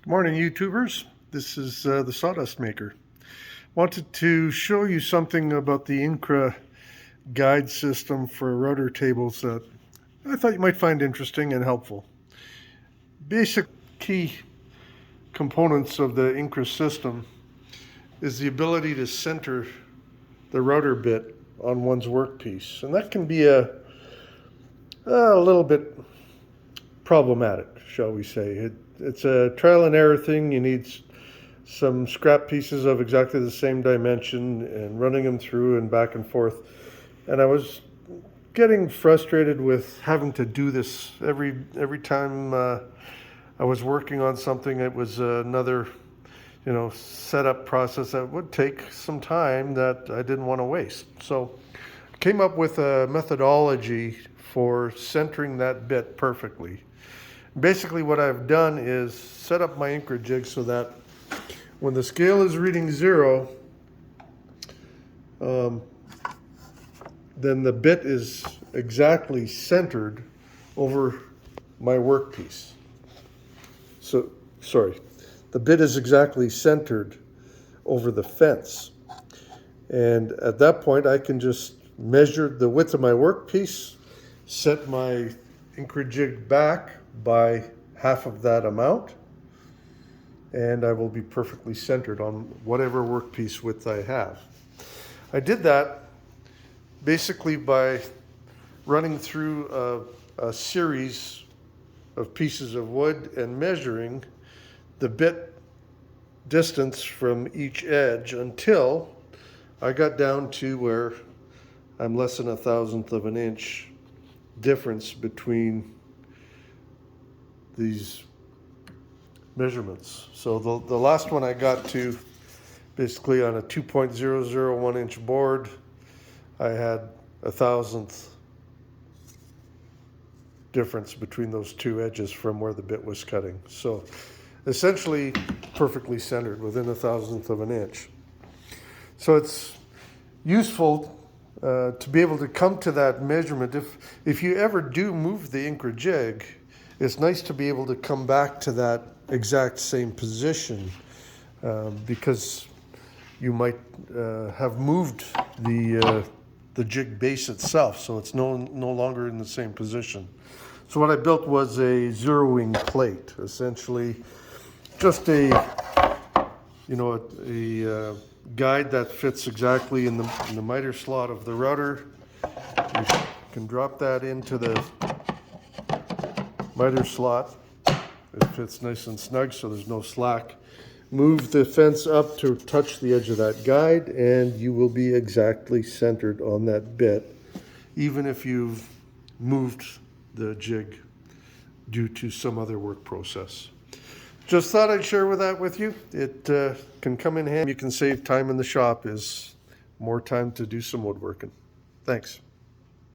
Good morning, YouTubers. This is the Sawdust Maker. Wanted to show you something about the Incra guide system for router tables that I thought you might find interesting and helpful. Basic key components of the Incra system is the ability to center the router bit on one's workpiece, and that can be a little bit problematic, shall we say. It's a trial and error thing. You need some scrap pieces of exactly the same dimension and running them through and back and forth. And I was getting frustrated with having to do this every time I was working on something. It was another setup process that would take some time that I didn't want to waste. So I came up with a methodology for centering that bit perfectly. Basically what I've done is set up my Incra Jig so that when the scale is reading 0, then the bit is exactly centered over my workpiece. So, sorry, the bit is exactly centered over the fence. And at that point I can just measure the width of my workpiece, set my Incra Jig back by half of that amount, and I will be perfectly centered on whatever workpiece width I have. I did that basically by running through a series of pieces of wood and measuring the bit distance from each edge until I got down to where I'm less than 1/1000th of an inch difference between these measurements. So the last one I got to, basically on a 2.001 inch board, I had 1/1000th difference between those two edges from where the bit was cutting. So essentially perfectly centered within 1/1000th of an inch. So it's useful to be able to come to that measurement. If you ever do move the Incra Jig, it's nice to be able to come back to that exact same position because you might have moved the jig base itself, so it's no longer in the same position. So what I built was a zeroing plate, essentially just a guide that fits exactly in the miter slot of the router. You can drop that into the miter slot. It fits nice and snug, so there's no slack. Move the fence up to touch the edge of that guide, and you will be exactly centered on that bit, even if you've moved the jig due to some other work process. Just thought I'd share that with you. It can come in handy. You can save time in the shop, is more time to do some woodworking. Thanks.